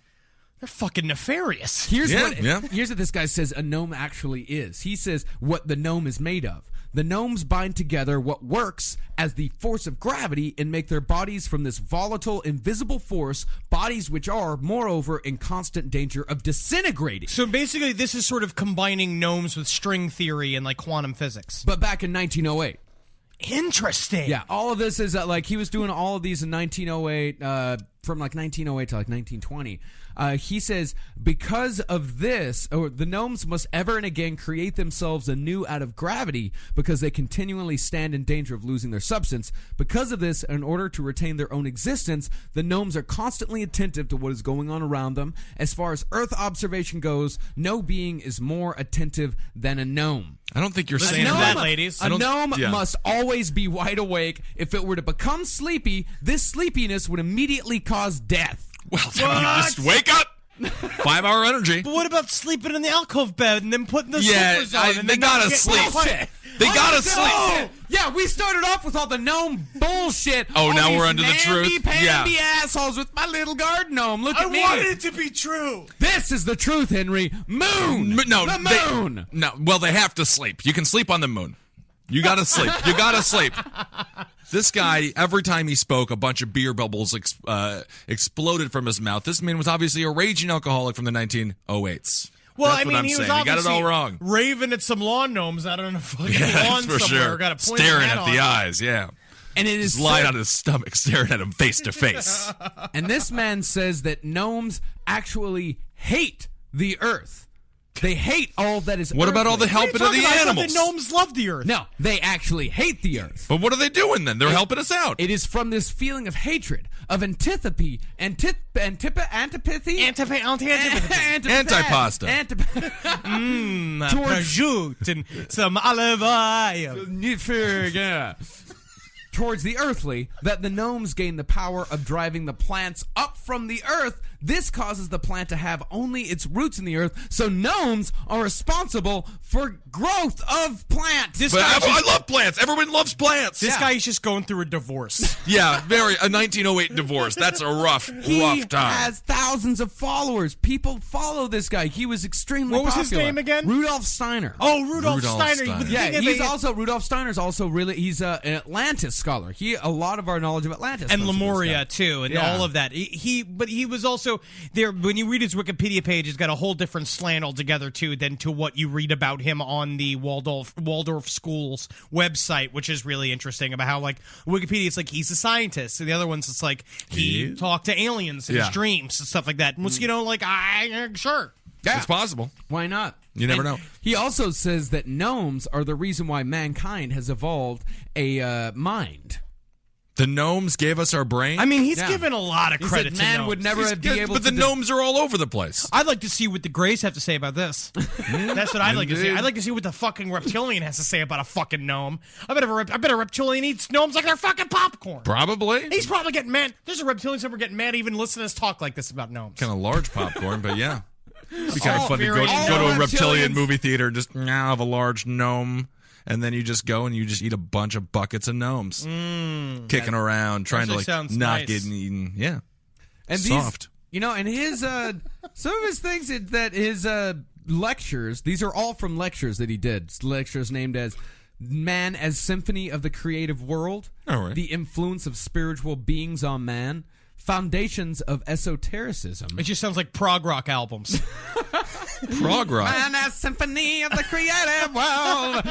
they're fucking nefarious. Here's Yeah, what yeah. here's what this guy says a gnome actually is. He says what the gnome is made of. The gnomes bind together what works as the force of gravity and make their bodies from this volatile, invisible force, bodies which are, moreover, in constant danger of disintegrating. So basically, this is sort of combining gnomes with string theory and like quantum physics. But back in 1908. Interesting. Yeah, all of this is like he was doing all of these in 1908, from like 1908 to like 1920. He says, because of this, or the gnomes must ever and again create themselves anew out of gravity because they continually stand in danger of losing their substance. Because of this, in order to retain their own existence, the gnomes are constantly attentive to what is going on around them. As far as Earth observation goes, no being is more attentive than a gnome. I don't think you're Listen saying to that. that, ladies. A gnome yeah. must always be wide awake. If it were to become sleepy, this sleepiness would immediately cause death. Well, you just wake up. 5-hour energy. But what about sleeping in the alcove bed and then putting the Yeah, slippers on? and they then gotta not get sleep. quiet? They gotta sleep. Oh, yeah, we started off with all the gnome bullshit. Oh, All now these we're onto the truth? namby-pamby Yeah. assholes with my little garden gnome. Look I at me. wanted it to be true. This is the truth, Henry. Moon. No, the moon. Well, they have to sleep. You can sleep on the moon. You gotta sleep. You gotta sleep. This guy, every time he spoke, a bunch of beer bubbles exploded from his mouth. This man was obviously a raging alcoholic from the 1908s. Well, That's I mean, what I'm he was saying. You got it obviously all wrong. raving at some lawn gnomes out on a fucking Yeah, lawn for somewhere. sure. Got a pointy Staring hat at the on. eyes, yeah. And it is He's lying said- on his stomach, staring at him face to face. And this man says that gnomes actually hate the earth. They hate all that is What about all the earthly. helping of the I thought animals? the gnomes love the Earth. No, they actually hate the earth. But what are they doing then? They're helping us out. It is from this feeling of hatred, of antipathy, antipathy, Antipasta. Prosciutto and some olive oil. yeah. Towards the earthly, that the gnomes gain the power of driving the plants up from the earth. This causes the plant to have only its roots in the earth, so gnomes are responsible for growth of plants. This But guy's I just, love plants. Everyone loves plants. this Yeah. guy's just going through a divorce. Yeah, a 1908 divorce. That's a rough He time. has thousands of followers. People follow this guy. He was extremely What was his popular. name again? Rudolf Steiner. Oh, Rudolf Rudolf Steiner. Steiner. The Yeah, thing is he's they- also Rudolf Steiner's also really he's an Atlantis scholar. A lot of our knowledge of Atlantis and comes from this Lemuria guy. too, and Yeah. all of that. But he was also there. When you read his Wikipedia page, he's got a whole different slant altogether too than to what you read about him on the Waldorf Schools website, which is really interesting about how like Wikipedia, it's like he's a scientist, and the other ones it's like he talked to aliens in his Yeah. dreams and stuff like that. And was like sure. Yeah, it's possible. Why not? You never know. He also says that gnomes are the reason why mankind has evolved a mind. The gnomes gave us our brain. I mean, he's Yeah. given a lot of He credit said to man gnomes. would never be able but to the gnomes are all over the place. I'd like to see what the Greys have to say about this. That's what I'd like to see. Indeed. I'd like to see what the fucking reptilian has to say about a fucking gnome. I bet a reptilian eats gnomes like they're fucking popcorn. Probably. He's probably getting mad. There's a reptilian somewhere getting mad even listening to us talk like this about gnomes. Kind of large popcorn, but yeah. It'd be kind of fun to very- go all to a reptilians- reptilian movie theater and just have a large gnome. And then you just go and you just eat a bunch of buckets of gnomes, kicking around, trying to actually like sounds not nice. getting eaten. Yeah, And soft. These, and his some of his things that his lectures. These are all from lectures that he did. Lectures named as "Man as Symphony of the Creative World," All right. "The Influence of Spiritual Beings on Man," "Foundations of Esotericism." It just sounds like prog rock albums. Prog rock. Man as Symphony of the Creative World.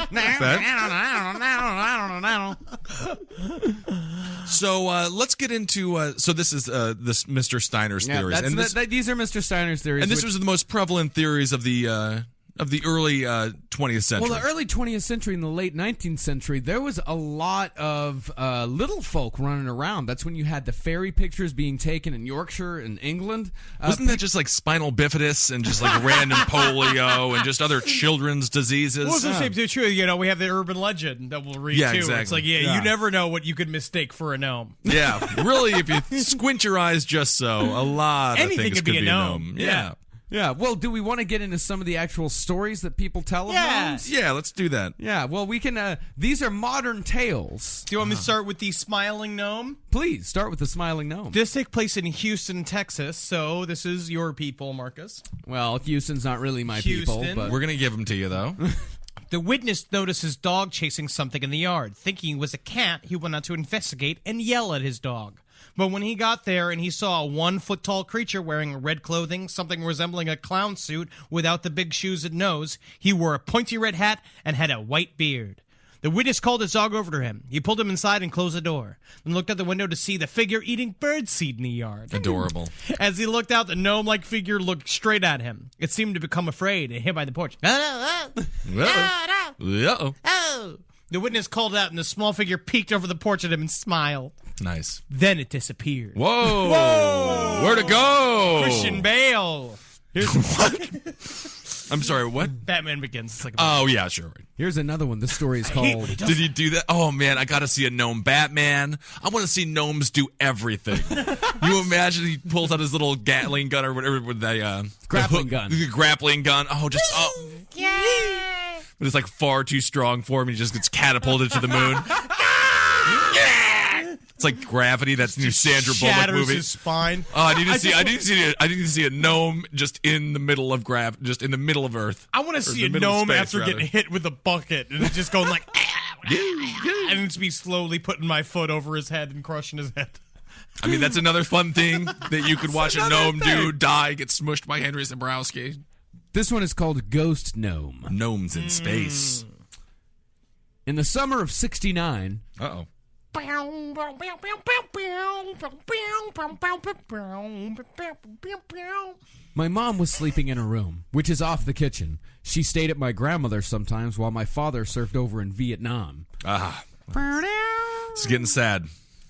So let's get into. So this is this Mr. Steiner's theories, and these are Mr. Steiner's theories. this which- was the most prevalent theories of the early 20th century. Well, the early 20th century and the late 19th century, there was a lot of little folk running around. That's when you had the fairy pictures being taken in Yorkshire and England. Wasn't that just like spinal bifidus and just like random polio and just other children's diseases? Well, it's the same too. We have the urban legend that we'll read Yeah, too. exactly. It's like, you never know what you could mistake for a gnome. Yeah, really, if you squint your eyes just so, a lot Anything of things could be a gnome. Yeah. Yeah, well, do we want to get into some of the actual stories that people tell of Yeah. gnomes? Yeah, let's do that. Yeah, well, we can, these are modern tales. Do you want me to start with the smiling gnome? Please, start with the smiling gnome. This takes place in Houston, Texas, so this is your people, Marcus. Well, Houston's not really my people, Houston. but... We're going to give them to you, though. The witness noticed his dog chasing something in the yard. Thinking it was a cat, he went out to investigate and yell at his dog. But when he got there and he saw a 1-foot-tall creature wearing red clothing, something resembling a clown suit without the big shoes and nose, he wore a pointy red hat and had a white beard. The witness called his dog over to him. He pulled him inside and closed the door, then looked out the window to see the figure eating birdseed in the yard. Adorable. As he looked out, the gnome-like figure looked straight at him. It seemed to become afraid and hid by the porch. Uh-oh. Oh! The witness called out, and the small figure peeked over the porch at him and smiled. Nice. Then it disappeared. Whoa! Where'd it go? Christian Bale. I'm sorry, what? Batman Begins. It's like Oh, yeah, sure. Here's another one. This story is called... Did he do that? Oh, man, I got to see a gnome Batman. I want to see gnomes do everything. You imagine he pulls out his little Gatling gun or whatever with the Grappling the gun. The grappling gun. Oh, just but it's like far too strong for him. He just gets catapulted to the moon. It's like Gravity. That's the new Sandra Bullock shatters movie. his spine. Oh, I need to see a gnome just in the middle of just in the middle of Earth. I want to Or see the a middle of gnome space, after rather. getting hit with a bucket, and it's just going like, and it's me slowly putting my foot over his head and crushing his head. I mean, that's another fun thing that you could watch a another gnome do thing. die, get smushed by Henry Zabrowski. This one is called Ghost Gnome. Gnomes in space. In the summer of 69... Uh-oh. My mom was sleeping in her room, which is off the kitchen. She stayed at my grandmother's sometimes while my father served over in Vietnam. It's getting sad,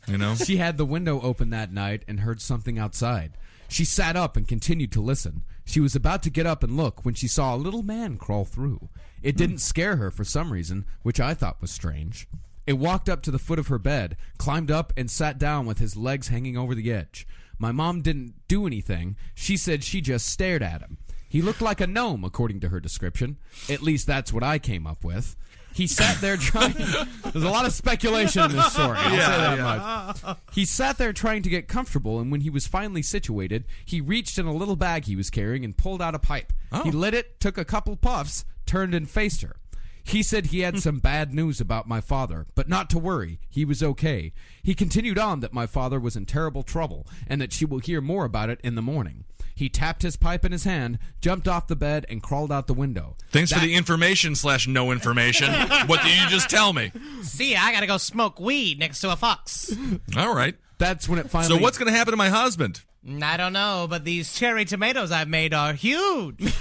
you know? She had the window open that night and heard something outside. She sat up and continued to listen. She was about to get up and look when she saw a little man crawl through. It didn't scare her for some reason, which I thought was strange. It walked up to the foot of her bed, climbed up, and sat down with his legs hanging over the edge. My mom didn't do anything. She said she just stared at him. He looked like a gnome, according to her description. At least that's what I came up with. He sat there trying... There's a lot of speculation in this story. I'll say that much. He sat there trying to get comfortable, and when he was finally situated, he reached in a little bag he was carrying and pulled out a pipe. He lit it, took a couple puffs, turned and faced her. He said he had some bad news about my father, but not to worry, he was okay. He continued on that my father was in terrible trouble, and that she will hear more about it in the morning. He tapped his pipe in his hand, jumped off the bed, and crawled out the window. Thanks for the information/no information. What did you just tell me? See, I gotta go smoke weed next to a fox. All right. That's when it finally... So what's going to happen to my husband? I don't know, but these cherry tomatoes I've made are huge.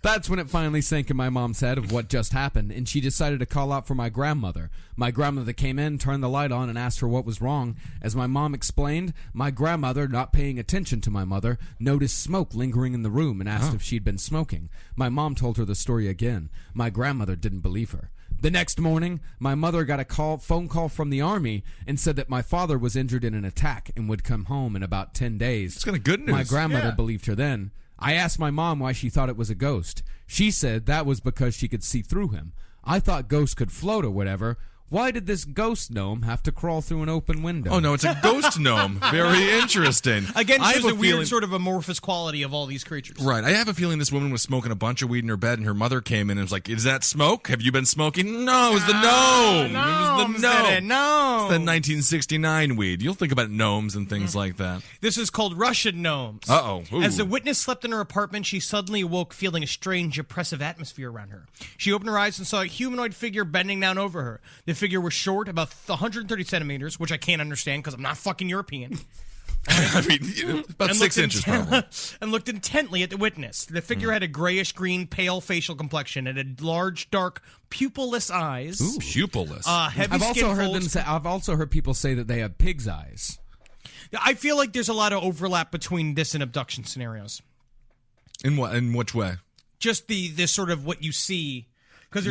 That's when it finally sank in my mom's head of what just happened, and she decided to call out for my grandmother. My grandmother came in, turned the light on, and asked her what was wrong. As my mom explained, my grandmother, not paying attention to my mother, noticed smoke lingering in the room and asked if she'd been smoking. My mom told her the story again. My grandmother didn't believe her. The next morning, my mother got a phone call from the army and said that my father was injured in an attack and would come home in about 10 days. It's kind of good news. My grandmother believed her then. I asked my mom why she thought it was a ghost. She said that was because she could see through him. I thought ghosts could float or whatever. Why did this ghost gnome have to crawl through an open window? Oh, no, it's a ghost gnome. Very interesting. Again, I there's have a weird feeling- sort of amorphous quality of all these creatures. Right. I have a feeling this woman was smoking a bunch of weed in her bed, and her mother came in and was like, "Is that smoke? Have you been smoking?" No, it was the gnome. It was the gnome. No. It's the 1969 weed. You'll think about gnomes and things like that. This is called Russian gnomes. Uh-oh. Ooh. As the witness slept in her apartment, she suddenly awoke feeling a strange, oppressive atmosphere around her. She opened her eyes and saw a humanoid figure bending down over her. The figure was short, about 130 centimeters, which I can't understand because I'm not fucking European. I mean, about 6 inches probably. And looked intently at the witness. The figure had a grayish-green, pale facial complexion and had large, dark, pupilless eyes. Ooh, pupilless. Heavy I've also skin heard folds. I've also heard people say that they have pig's eyes. I feel like there's a lot of overlap between this and abduction scenarios. In what? In which way? Just this sort of what you see, because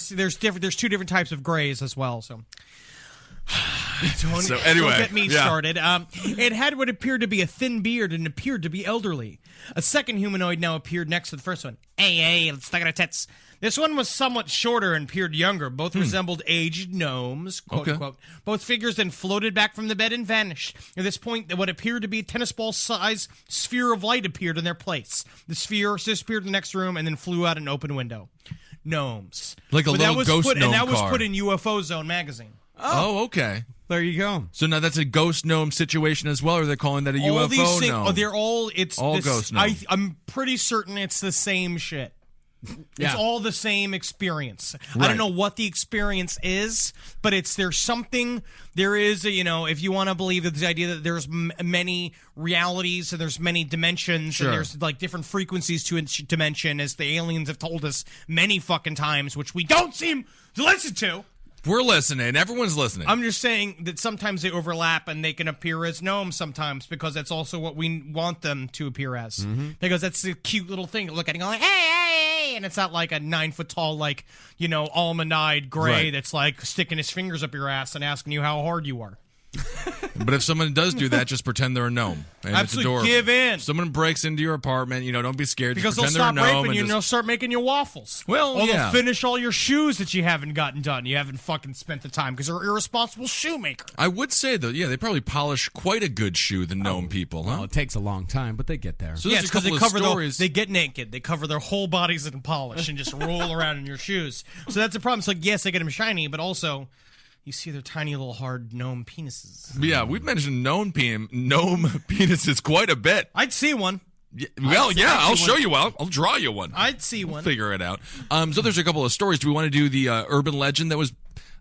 there's there's two different types of grays as well. So. Don't get me started. It had what appeared to be a thin beard and appeared to be elderly. A second humanoid now appeared next to the first one. Hey, let's look at our tits. This one was somewhat shorter and appeared younger. Both resembled aged gnomes, quote unquote. Both figures then floated back from the bed and vanished. At this point, what appeared to be a tennis ball size sphere of light appeared in their place. The sphere disappeared in the next room and then flew out an open window. Gnomes. Like a little ghost gnome And that was car. put in UFO Zone magazine. Oh, okay. There you go. So now that's a ghost gnome situation as well, or they're calling that a UFO gnome? They're all, ghost gnomes. I'm pretty certain it's the same shit. It's all the same experience. Right. I don't know what the experience is, but there's something. There is, if you want to believe that the idea that there's many realities and there's many dimensions and there's like different frequencies to each dimension, as the aliens have told us many fucking times, which we don't seem to listen to. We're listening. Everyone's listening. I'm just saying that sometimes they overlap and they can appear as gnomes sometimes because that's also what we want them to appear as. Because that's a cute little thing to look at and go like, hey, and it's not like a 9-foot tall, like, almond-eyed gray that's like sticking his fingers up your ass and asking you how hard you are. But if someone does do that, just pretend they're a gnome. And Absolutely, it's adorable. give in. If someone breaks into your apartment, don't be scared. Because just they'll pretend stop they're a gnome raping you and just- they'll start making you waffles. Well, or yeah. they'll finish all your shoes that you haven't gotten done. You haven't fucking spent the time because they're an irresponsible shoemaker. I would say, though, they probably polish quite a good shoe, the gnome people, huh? Well, it takes a long time, but they get there. So Yeah, there's it's a because couple they of stories. they get naked, they cover their whole bodies in polish and just roll around in your shoes. So that's the problem. It's like, yes, they get them shiny, but also you see their tiny little hard gnome penises. Yeah, we've mentioned gnome penises quite a bit. I'd see one. Yeah, I'll show you one. I'll draw you one. I'd see one. Figure it out. So there's a couple of stories. Do we want to do the urban legend that was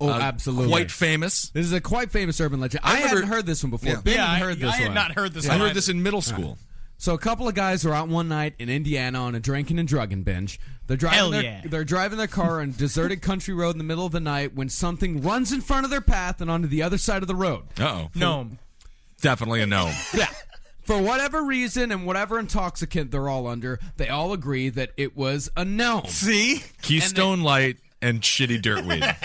absolutely quite famous? This is a quite famous urban legend. I remember- hadn't heard this one before. Yeah. Ben I had heard this had one. not heard this I one. heard this in middle school. So a couple of guys were out one night in Indiana on a drinking and drugging binge. They're driving their car on a deserted country road in the middle of the night when something runs in front of their path and onto the other side of the road. Uh-oh. Gnome. Definitely a gnome. Yeah. For whatever reason and whatever intoxicant they're all under, they all agree that it was a gnome. See? Keystone Light and shitty dirtweed.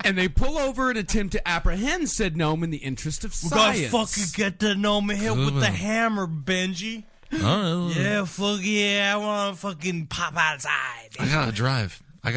And they pull over and attempt to apprehend said gnome in the interest of We gotta science. fucking get the gnome here with the hammer, Benji. Oh, Yeah, fuck yeah, I wanna fucking pop outside. I gotta drive. I I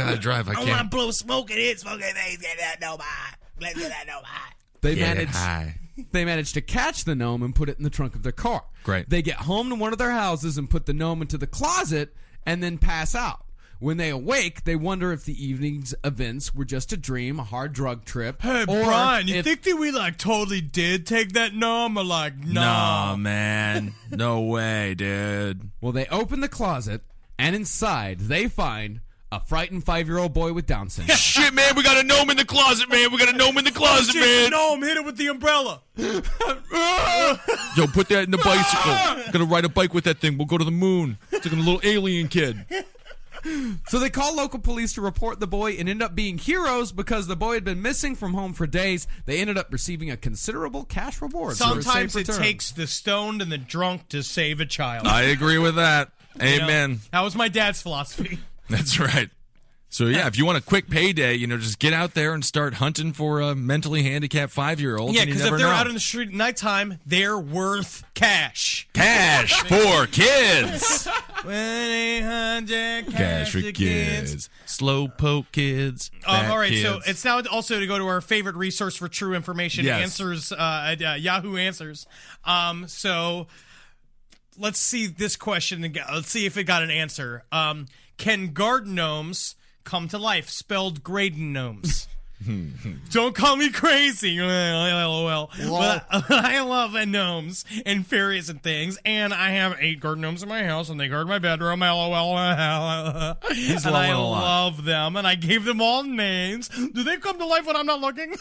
wanna can't. blow smoke in his fucking face. Get that gnome high. Let's get that gnome high. They managed to catch the gnome and put it in the trunk of their car. Great. They get home to one of their houses and put the gnome into the closet and then pass out. When they awake, they wonder if the evening's events were just a dream, a hard drug trip. Hey, or Brian, you if- think that we totally did take that gnome or Nah, man. No way, dude. Well, they open the closet, and inside they find A frightened 5-year-old boy with Down syndrome. Shit, man, we got a gnome in the closet, man. We got a gnome in the closet, man. Gnome, hit it with the umbrella. Yo, put that in the bicycle. Gonna ride a bike with that thing. We'll go to the moon. It's like a little alien kid. So they call local police to report the boy and end up being heroes because the boy had been missing from home for days. They ended up receiving a considerable cash reward. Sometimes it takes the stoned and the drunk to save a child. I agree with that. Amen. You know, that was my dad's philosophy. That's right. So, yeah, if you want a quick payday, just get out there and start hunting for mentally handicapped 5-year-olds. Yeah, because if they're out in the street at nighttime, they're worth cash. Cash for kids. 1-800 Cash for kids. Slow poke kids. All right, kids. so it's now also to go to our favorite resource for true information, Yes. Answers, Yahoo Answers. So let's see this question. Let's see if it got an answer. Can garden gnomes come to life? Spelled Graydon gnomes. Don't call me crazy. LOL. But I love gnomes and fairies and things, and I have 8 garden gnomes in my house, and they guard my bedroom. LOL. He's and I a lot. love them, and I gave them all names. Do they come to life when I'm not looking?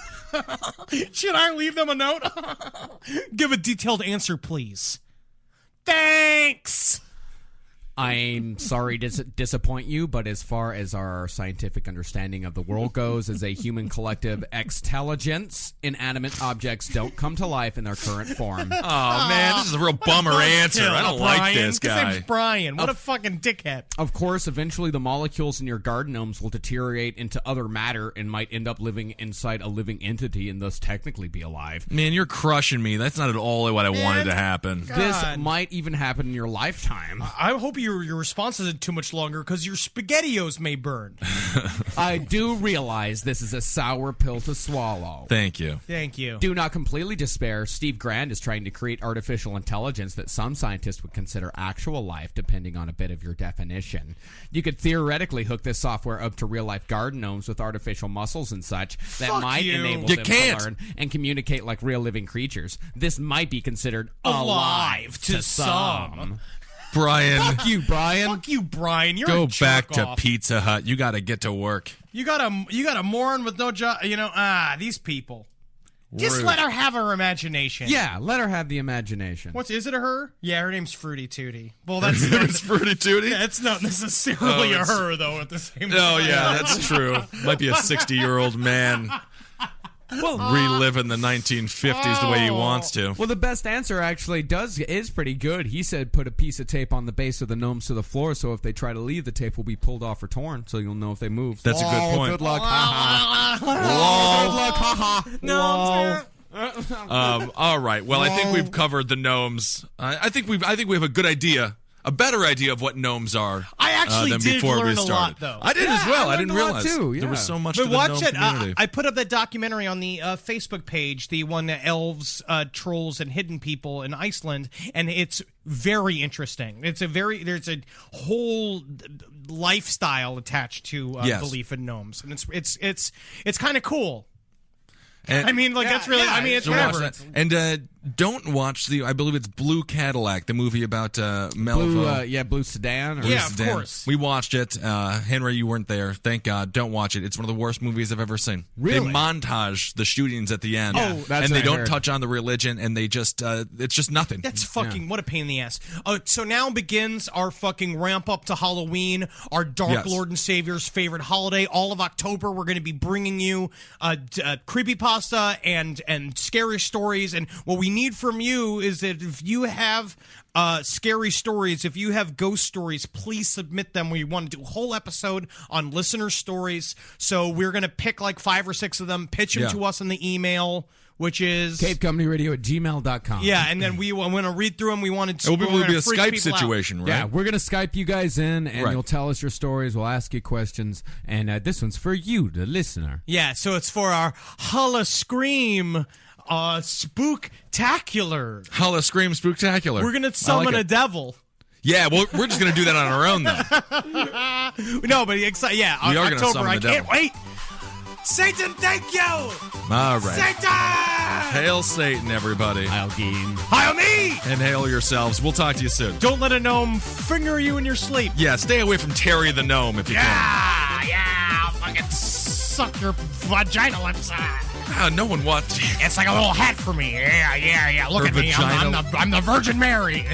Should I leave them a note? Give a detailed answer, please. Thanks. I'm sorry to disappoint you, but as far as our scientific understanding of the world goes, as a human collective extelligence, inanimate objects don't come to life in their current form. Oh, man, this is a real bummer answer. I don't like this His guy. name's Brian. What a fucking dickhead. Of course, eventually the molecules in your garden gnomes will deteriorate into other matter and might end up living inside a living entity and thus technically be alive. Man, you're crushing me. That's not at all what I wanted to happen. This might even happen in your lifetime. I hope your response isn't too much longer because your SpaghettiOs may burn. I do realize this is a sour pill to swallow. Thank you. Thank you. Do not completely despair. Steve Grand is trying to create artificial intelligence that some scientists would consider actual life, depending on a bit of your definition. You could theoretically hook this software up to real-life garden gnomes with artificial muscles and such that Fuck might you. enable You them can't. to learn and communicate like real living creatures. This might be considered Alive to some. Brian, Fuck you, Brian. Fuck you, Brian. You're go a back to jerk-off. Pizza Hut. You got to get to work. You got a moron with no job. These people. Just Rude. let her have her imagination. Yeah, let her have the imagination. Is it a her? Yeah, her name's Fruity Tooty. Well, that's It's Fruity Tooty? that's not necessarily a her though. At the same time. Oh, yeah, that's true. Might be a 60-year-old man reliving the 1950s the way he wants to. Well, the best answer actually is pretty good. He said put a piece of tape on the base of the gnomes to the floor, so if they try to leave, the tape will be pulled off or torn, so you'll know if they move. That's a good point. Good luck. Ha Lol. Good luck. Ha ha. No. All right. Well, I think we've covered the gnomes. I think we have a good idea, a better idea of what gnomes are. I actually than did before learn we a started. lot, though. I did as well. I learned didn't a lot, realize too, there was yeah. so much But to the watch gnome it. community. I put up that documentary on the Facebook page, the one that elves, trolls, and hidden people in Iceland, and it's very interesting. There's a whole lifestyle attached to Yes. belief in gnomes, and it's kind of cool. And- I mean, that's really. I mean, it's So watch whatever. that. And don't watch I believe it's Blue Cadillac, the movie about Melville. Blue sedan. Or Yeah, of Dan. course. We watched it. Henry, you weren't there. Thank God. Don't watch it. It's one of the worst movies I've ever seen. Really? They montage the shootings at the end. Oh, that's and they what I don't heard. touch on the religion, and they just, it's just nothing. That's fucking what a pain in the ass. So now begins our fucking ramp up to Halloween, our Dark Yes. Lord and Savior's favorite holiday. All of October, we're going to be bringing you creepypasta and scary stories. And what we need from you is that if you have scary stories, if you have ghost stories, please submit them. We want to do a whole episode on listener stories. So we're going to pick like 5 or 6 of them, pitch them Yeah. to us in the email, which is CapeComedyRadio@gmail.com. yeah, and then we want to read through them. We wanted to. It will we're be gonna a freak Skype people out. situation, right? Yeah, we're going to Skype you guys in, and Right. you'll tell us your stories. We'll ask you questions. And this one's for you, the listener. Yeah, so it's for our Holla Scream spooktacular. Holla Scream Spooktacular. We're gonna I summon like a it. devil. Yeah, well, we're just going to do that on our own, though. No, but yeah, We are gonna October. summon I the can't devil. wait. Satan, thank you. All right. Satan. Hail Satan, everybody. Hail me. And hail yourselves. We'll talk to you soon. Don't let a gnome finger you in your sleep. Yeah, stay away from Terry the Gnome if you can. fucking suck your vagina lips. No one wants. It's like a little hat for me. Yeah. Look Her at me. I'm the Virgin Mary.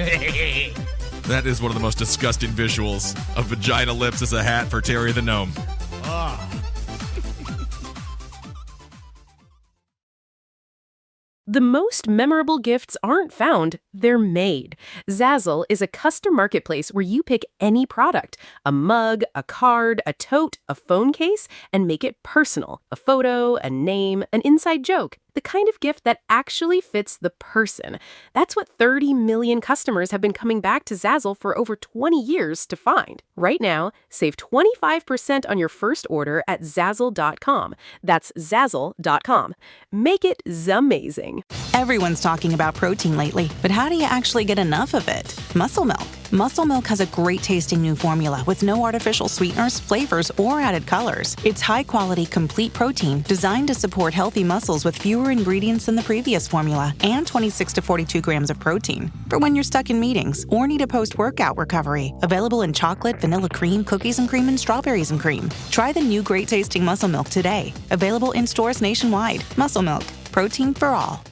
That is one of the most disgusting visuals of vagina lips as a hat for Terry the Gnome. The most memorable gifts aren't found, they're made. Zazzle is a custom marketplace where you pick any product, a mug, a card, a tote, a phone case, and make it personal. A photo, a name, an inside joke. The kind of gift that actually fits the person. That's what 30 million customers have been coming back to Zazzle for over 20 years to find. Right now, save 25% on your first order at Zazzle.com. That's Zazzle.com. Make it zamazing. Everyone's talking about protein lately, but how do you actually get enough of it? Muscle Milk. Muscle Milk has a great tasting new formula with no artificial sweeteners, flavors, or added colors. It's high quality, complete protein designed to support healthy muscles with fewer ingredients than the previous formula and 26 to 42 grams of protein. For when you're stuck in meetings or need a post-workout recovery. Available in chocolate, vanilla cream, cookies and cream, and strawberries and cream. Try the new great tasting Muscle Milk today. Available in stores nationwide. Muscle Milk. Protein for all.